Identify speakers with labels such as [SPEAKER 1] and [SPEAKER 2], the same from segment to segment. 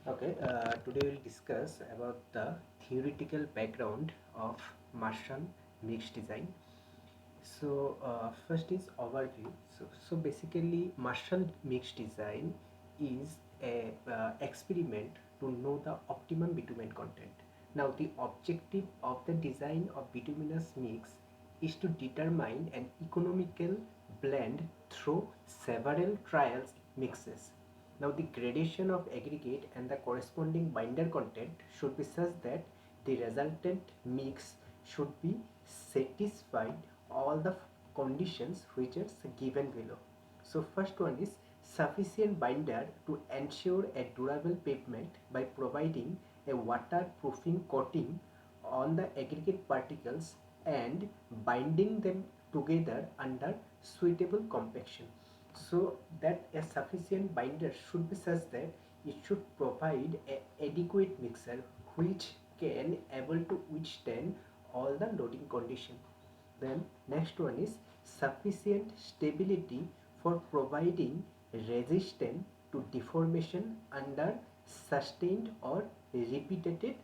[SPEAKER 1] Today we'll discuss about the theoretical background of Marshall mixed design. First is overview. Basically, Marshall mixed design is a experiment to know the optimum bitumen content. Now, the objective of the design of bituminous mix is to determine an economical blend through several trials mixes. Now, the gradation of aggregate and the corresponding binder content should be such that the resultant mix should be satisfied all the conditions which are given below. So first one is sufficient binder to ensure a durable pavement by providing a waterproofing coating on the aggregate particles and binding them together under suitable compaction. So that a sufficient binder should be such that it should provide a adequate mixer which can able to withstand all the loading condition. Then next one is sufficient stability for providing resistance to deformation under sustained or repeated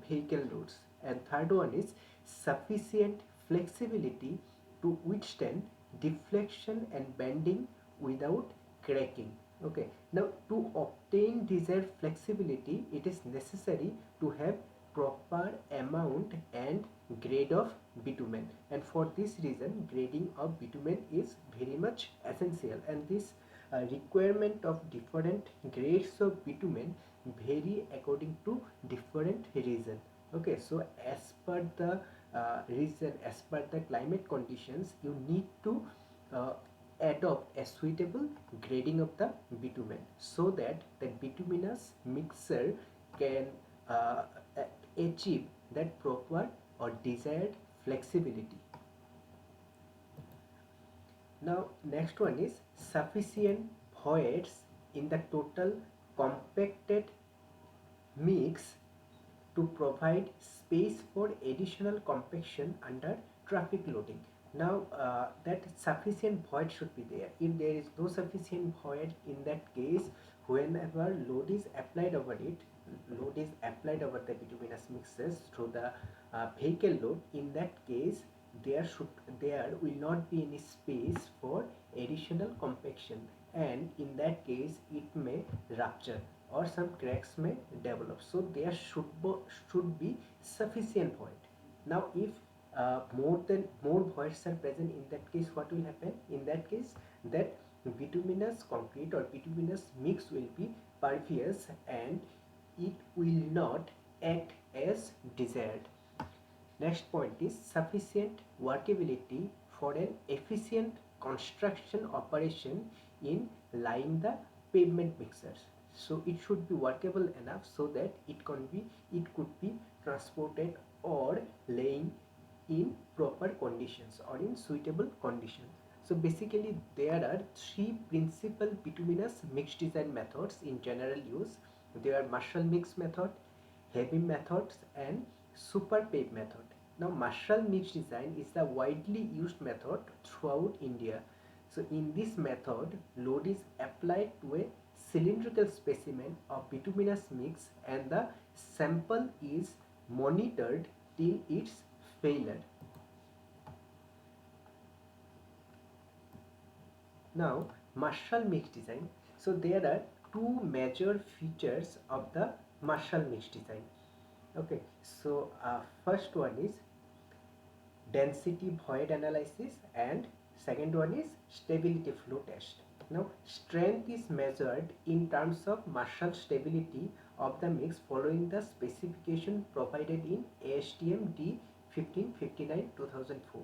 [SPEAKER 1] vehicle loads. And third one is sufficient flexibility to withstand deflection and bending without cracking. Okay, now to obtain desired flexibility, it is necessary to have proper amount and grade of bitumen, and for this reason grading of bitumen is very much essential, and this requirement of different grades of bitumen vary according to different region. Okay, so as per the region, as per the climate conditions, you need to uh, adopt a suitable grading of the bitumen so that the bituminous mixture can uh, achieve that proper or desired flexibility. Now next one is sufficient voids in the total compacted mix to provide space for additional compaction under traffic loading. Now that sufficient void should be there. If there is no sufficient void, in that case, whenever load is applied over it, load is applied over the bituminous mixes through the vehicle load, in that case there will not be any space for additional compaction, and in that case it may rupture or some cracks may develop. So there should be sufficient void. Now if more voids are present, in that case what will happen? In that case, that bituminous concrete or bituminous mix will be pervious and it will not act as desired. Next point is sufficient workability for an efficient construction operation in laying the pavement mixers. So it should be workable enough so that it could be transported or laying in proper conditions or in suitable conditions. So basically there are three principal bituminous mixed design methods in general use. There are Marshall mix method, heavy methods, and super pave method. Now Marshall mix design is the widely used method throughout India. So in this method, load is applied to a cylindrical specimen of bituminous mix and the sample is monitored till its failure. Now Marshall mix design. So there are two major features of the Marshall mix design. Okay, so first one is density void analysis and second one is stability flow test. Now strength is measured in terms of Marshall stability of the mix following the specification provided in ASTM D1559 2004,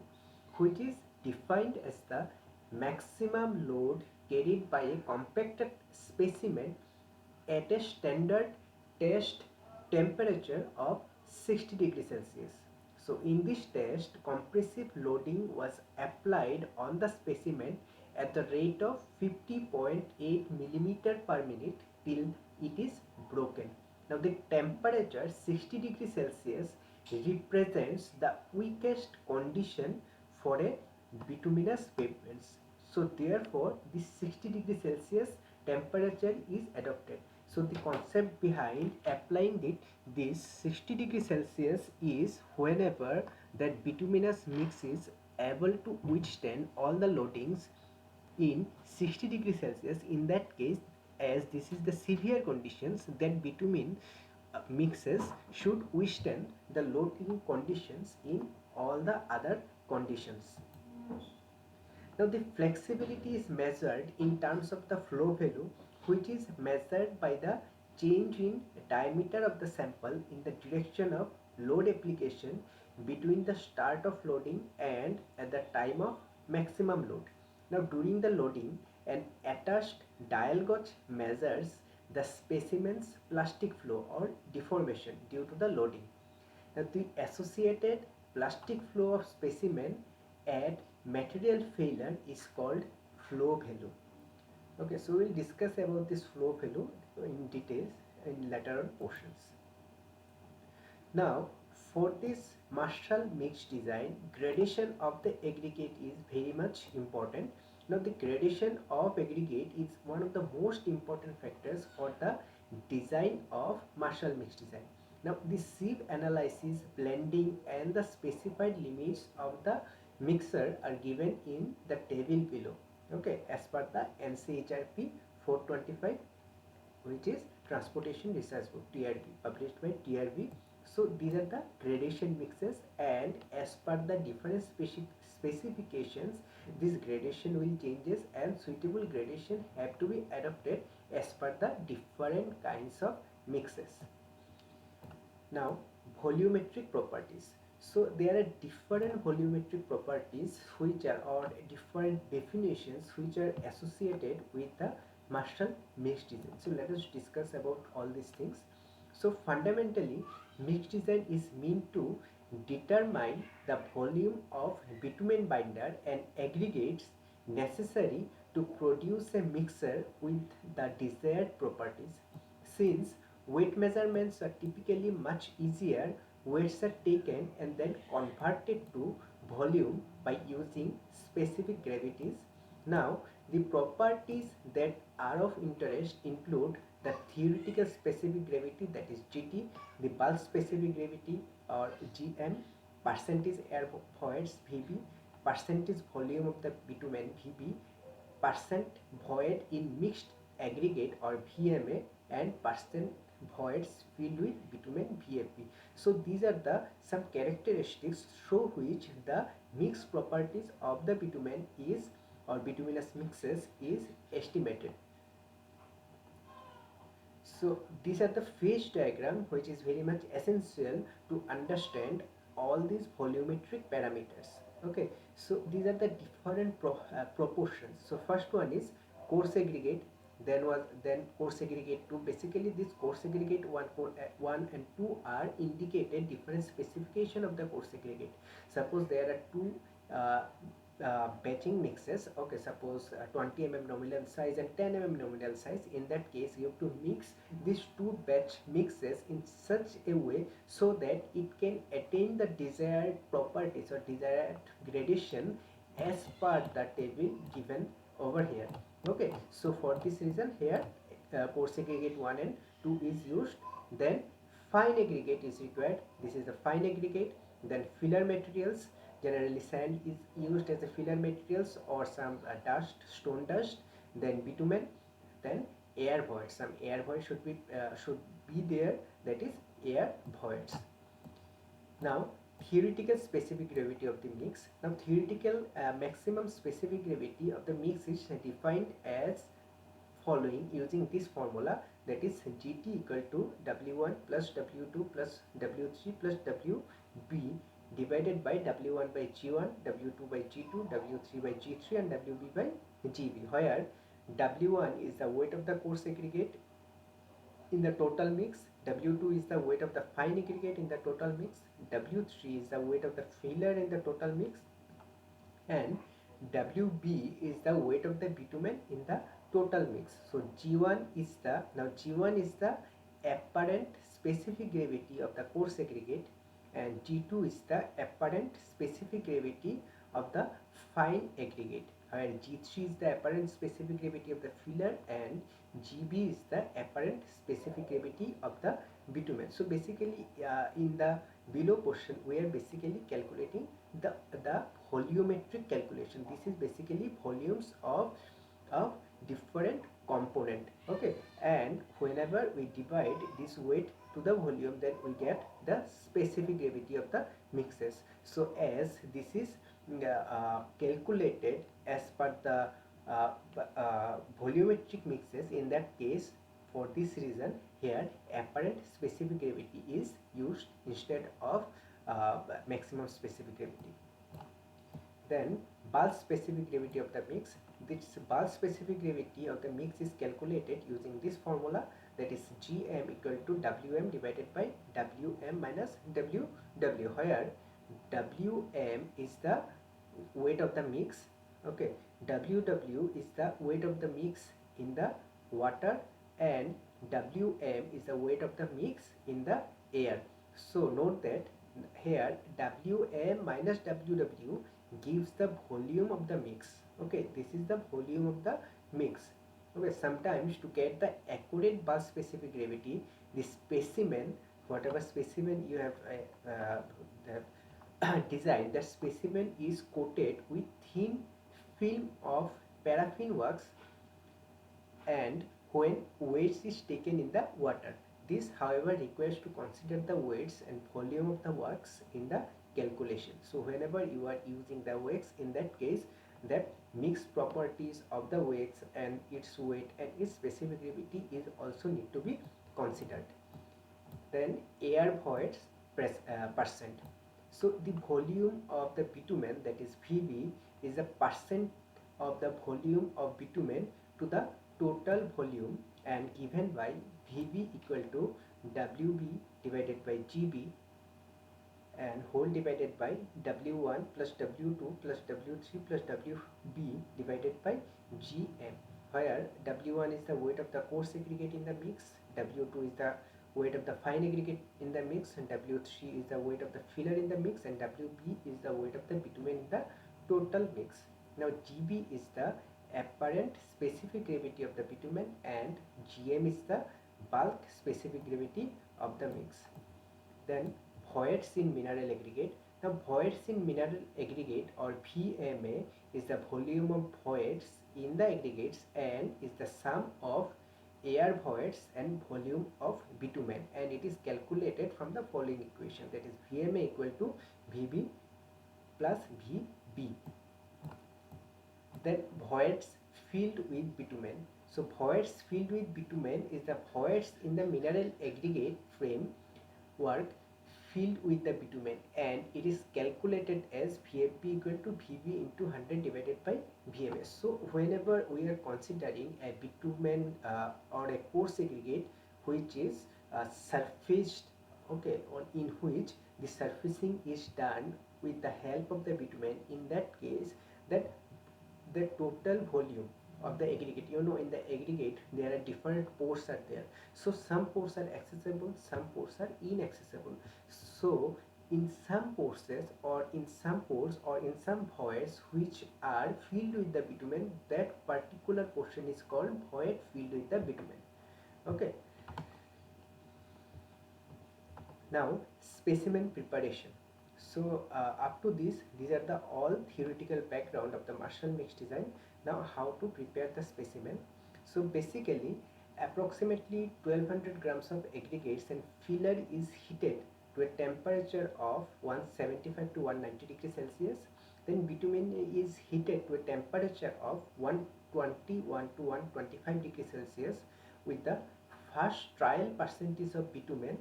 [SPEAKER 1] which is defined as the maximum load carried by a compacted specimen at a standard test temperature of 60 degrees Celsius. So in this test, compressive loading was applied on the specimen at the rate of 50.8 millimeter per minute till it is broken. Now the temperature 60 degrees Celsius represents the weakest condition for a bituminous pavements. So therefore this 60 degrees Celsius temperature is adopted. So the concept behind applying this 60 degree Celsius is whenever that bituminous mix is able to withstand all the loadings in 60 degree Celsius. In that case, as this is the severe conditions, then bitumen mixes should withstand the loading conditions in all the other conditions. Now the flexibility is measured in terms of the flow value, which is measured by the change in diameter of the sample in the direction of load application between the start of loading and at the time of maximum load. Now during the loading, an attached dial gauge measures the specimen's plastic flow or deformation due to the loading. Now the associated plastic flow of specimen at material failure is called flow value. Okay, so we'll discuss about this flow value in details in later on portions. Now for this Marshall mix design, gradation of the aggregate is very much important. Now the gradation of aggregate is one of the most important factors for the design of Marshall mix design. Now the sieve analysis, blending and the specified limits of the mixer are given in the table below. Okay, as per the NCHRP 425, which is Transportation Research Book TRB, published by TRB. So these are the gradation mixes, and as per the different specifications, this gradation will changes and suitable gradation have to be adopted as per the different kinds of mixes. Now volumetric properties. So there are different volumetric properties which are, or different definitions which are associated with the Marshall mix design. So let us discuss about all these things. So fundamentally, mix design is meant to determine the volume of bitumen binder and aggregates necessary to produce a mixer with the desired properties. Since weight measurements are typically much easier, weights are taken and then converted to volume by using specific gravities. Now, the properties that are of interest include the theoretical specific gravity, that is GT, the bulk specific gravity or GM, percentage air voids VB, percentage volume of the bitumen VB, percent void in mixed aggregate or VMA, and percent voids filled with bitumen VFB. So these are the some characteristics through which the mixed properties of the bitumen is, or bituminous mixes is estimated. So these are the phase diagram which is very much essential to understand all these volumetric parameters. Okay, so these are the different proportions. So first one is coarse aggregate, then coarse aggregate 2. Basically this coarse aggregate 1 and 2 are indicated different specification of the coarse aggregate. Suppose there are two batching mixes. Okay, suppose 20 mm nominal size and 10 mm nominal size. In that case, you have to mix these two batch mixes in such a way so that it can attain the desired properties or desired gradation as per the table given over here. Okay, so for this reason here coarse aggregate 1 and 2 is used. Then fine aggregate is required. This is the fine aggregate. Then filler materials, generally sand is used as a filler materials or some dust, stone dust. Then bitumen, then air voids. Some air void should be there, that is air voids. Now theoretical specific gravity of the mix. Now theoretical maximum specific gravity of the mix is defined as following using this formula, that is GT equal to W1 plus W2 plus W3 plus WB divided by W1 by G1, W2 by G2, W3 by G3 and WB by GB, where W1 is the weight of the coarse aggregate in the total mix, W2 is the weight of the fine aggregate in the total mix, W3 is the weight of the filler in the total mix, and WB is the weight of the bitumen in the total mix. So G1 is the, now G1 is the apparent specific gravity of the coarse aggregate, and G2 is the apparent specific gravity of the fine aggregate, where G3 is the apparent specific gravity of the filler and GB is the apparent specific gravity of the bitumen. So basically in the below portion we are basically calculating the volumetric calculation. This is basically volumes of different component. Okay, and whenever we divide this weight to the volume, then we get the specific gravity of the mixes. So as this is calculated as per the uh, volumetric mixes, in that case, for this reason here apparent specific gravity is used instead of maximum specific gravity. Then bulk specific gravity of the mix. This bulk specific gravity of the mix is calculated using this formula, that is Gm equal to Wm divided by Wm minus Ww, where Wm is the weight of the mix. Okay, Ww is the weight of the mix in the water, and Wm is the weight of the mix in the air. So note that here Wm minus Ww gives the volume of the mix. Okay, this is the volume of the mix. Okay, sometimes to get the accurate bulk specific gravity, the specimen, whatever specimen you have designed, that specimen is coated with thin film of paraffin wax, and when weights is taken in the water. This however requires to consider the weights and volume of the wax in the calculation. So whenever you are using the wax, in that case that mixed properties of the wax and its weight and its specific gravity is also need to be considered. Then air voids percent. So the volume of the bitumen, that is Vb, is a percent of the volume of bitumen to the total volume, and given by Vb equal to Wb divided by Gb, and whole divided by W1 plus W2 plus W3 plus Wb divided by Gm, where W1 is the weight of the coarse aggregate in the mix, W2 is the weight of the fine aggregate in the mix, and W3 is the weight of the filler in the mix, and Wb is the weight of the bitumen in the total mix. Now Gb is the apparent specific gravity of the bitumen, and Gm is the bulk specific gravity of the mix. Then voids in mineral aggregate. Now voids in mineral aggregate, or VMA, is the volume of voids in the aggregates and is the sum of air voids and volume of bitumen, and it is calculated from the following equation, that is VMA equal to Vb plus Vb. Then voids filled with bitumen. So voids filled with bitumen is the voids in the mineral aggregate framework filled with the bitumen, and it is calculated as VFB equal to Vb into 100 divided by VMS. So whenever we are considering a bitumen or a coarse aggregate which is surfaced, okay, or in which the surfacing is done with the help of the bitumen, in that case that the total volume of the aggregate, in the aggregate there are different pores are there, so some pores are accessible, some pores are inaccessible. So in some pores or in some pores or in some voids which are filled with the bitumen, that particular portion is called void filled with the bitumen. Okay, now specimen preparation. So up to this, these are the all theoretical background of the Marshall mix design. Now how to prepare the specimen. So basically approximately 1200 grams of aggregates and filler is heated to a temperature of 175 to 190 degrees Celsius. Then bitumen is heated to a temperature of 121 to 125 degrees Celsius with the first trial percentage of bitumen,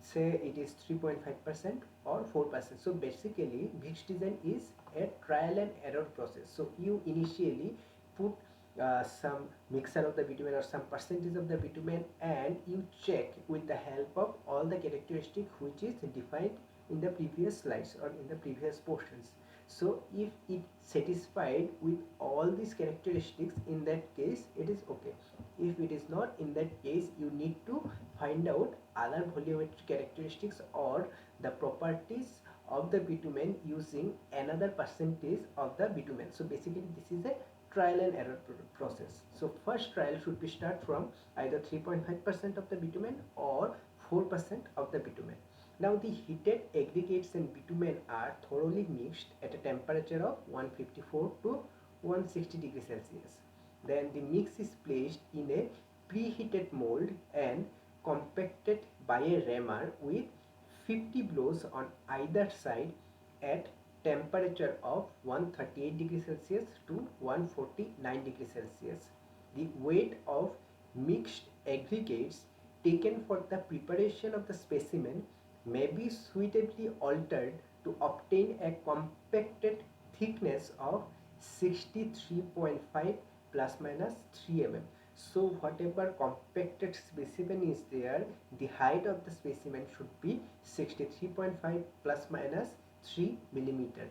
[SPEAKER 1] say it is 3.5% or 4%. So basically mix design is a trial and error process. So you initially put some mixture of the bitumen or some percentage of the bitumen, and you check with the help of all the characteristics which is defined in the previous slides or in the previous portions. So if it satisfied with all these characteristics, in that case it is okay. If it is not, in that case you need to find out other volumetric characteristics or the properties of the bitumen using another percentage of the bitumen. So basically this is a trial and error process. So first trial should be start from either 3.5% of the bitumen or 4% of the bitumen. Now the heated aggregates and bitumen are thoroughly mixed at a temperature of 154 to 160 degrees Celsius. Then the mix is placed in a preheated mold and compacted by a rammer with 50 blows on either side at temperature of 138 degrees Celsius to 149 degrees Celsius. The weight of mixed aggregates taken for the preparation of the specimen may be suitably altered to obtain a compacted thickness of 63.5 plus minus 3 mm. So whatever compacted specimen is there, the height of the specimen should be 63.5 plus minus 3 millimeter.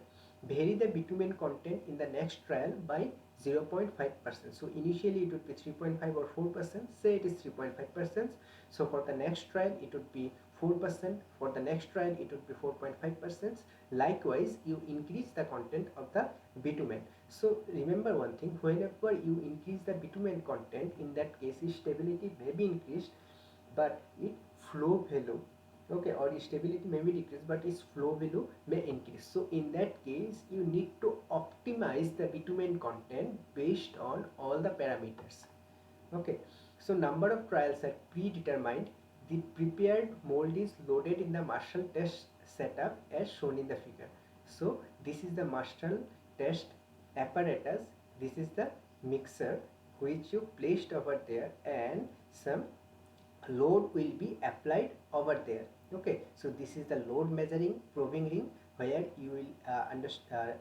[SPEAKER 1] Vary the bitumen content in the next trial by 0.5%. So initially it would be 3.5 or 4%. Say it is 3.5%. So for the next trial it would be 4%. For the next trial it would be 4.5%. Likewise, you increase the content of the bitumen. So remember one thing, whenever you increase the bitumen content, in that case its stability may be increased, but its flow value, okay, or its stability may be decreased, but its flow value may increase. So in that case you need to optimize the bitumen content based on all the parameters. Okay, so number of trials are predetermined. The prepared mold is loaded in the Marshall test setup as shown in the figure. So this is the Marshall test apparatus. This is the mixer which you placed over there, and some load will be applied over there. Okay, so this is the load measuring probing ring where you will understand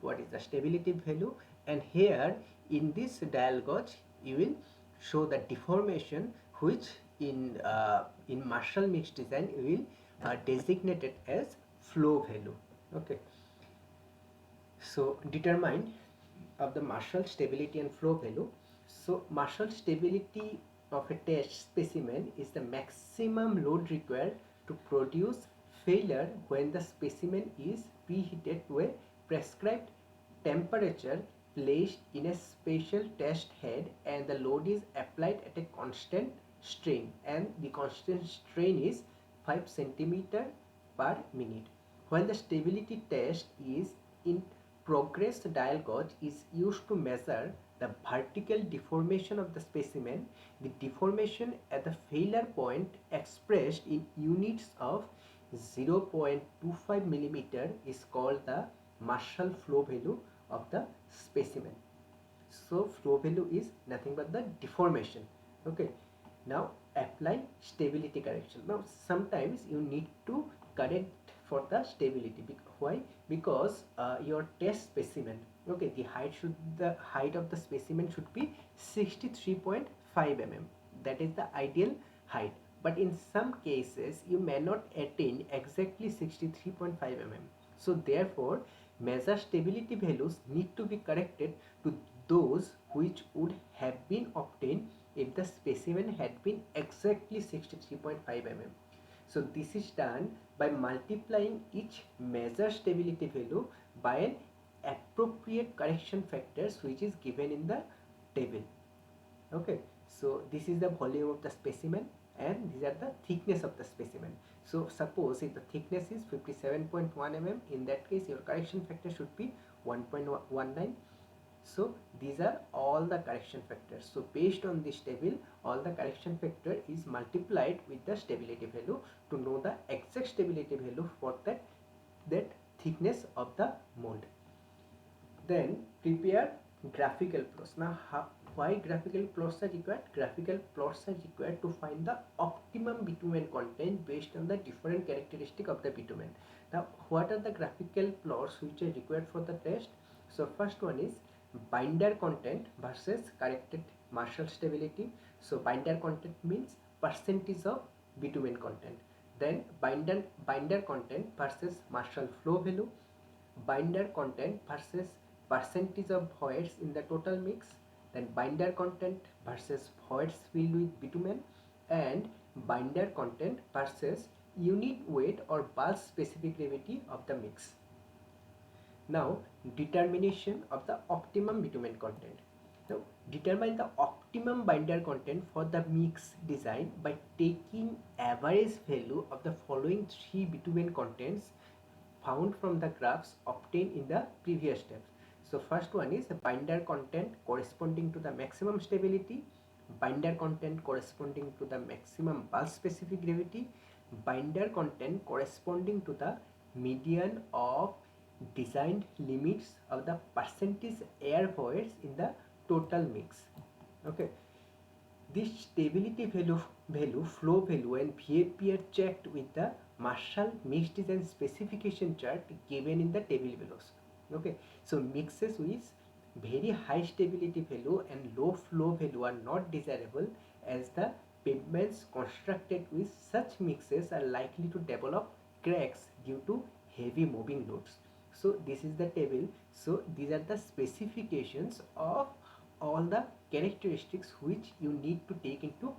[SPEAKER 1] what is the stability value, and here in this dial gauge you will show the deformation, which in Marshall mix design you will designate it as flow value. Okay, so determine of the Marshall stability and flow value. So Marshall stability of a test specimen is the maximum load required to produce failure when the specimen is preheated to a prescribed temperature, placed in a special test head, and the load is applied at a constant strain, and the constant strain is 5 centimeter per minute. While the stability test is in progress, dial gauge is used to measure the vertical deformation of the specimen. The deformation at the failure point, expressed in units of 0.25 millimeter, is called the Marshall flow value of the specimen. So flow value is nothing but the deformation. Okay, now apply stability correction. Now sometimes you need to correct for the stability. Why? Because your test specimen, okay, the height of the specimen should be 63.5 mm. That is the ideal height, but in some cases you may not attain exactly 63.5 mm. So therefore measure stability values need to be corrected to those which would have been obtained if the specimen had been exactly 63.5 mm. So this is done by multiplying each measure stability value by an appropriate correction factors which is given in the table. Okay, so this is the volume of the specimen and these are the thickness of the specimen. So suppose if the thickness is 57.1 mm, in that case your correction factor should be 1.19. So these are all the correction factors. So based on this table, all the correction factor is multiplied with the stability value to know the exact stability value for that thickness of the mold. Then prepare graphical plots. Now why graphical plots are required? Graphical plots are required to find the optimum bitumen content based on the different characteristic of the bitumen. Now what are the graphical plots which are required for the test? So first one is binder content versus corrected Marshall stability. So binder content means percentage of bitumen content. Then binder content versus Marshall flow value. Binder content versus percentage of voids in the total mix. Then binder content versus voids filled with bitumen, and binder content versus unit weight or bulk specific gravity of the mix. Now, determination of the optimum bitumen content. Now, determine the optimum binder content for the mix design by taking average value of the following three bitumen contents found from the graphs obtained in the previous steps. So first one is binder content corresponding to the maximum stability, binder content corresponding to the maximum bulk specific gravity, binder content corresponding to the median of designed limits of the percentage air voids in the total mix. Okay, this stability value, flow value, and VAP are checked with the Marshall mix design specification chart given in the table below. Okay, so mixes with very high stability value and low flow value are not desirable, as the pavements constructed with such mixes are likely to develop cracks due to heavy moving loads. So this is the table. So these are the specifications of all the characteristics which you need to take into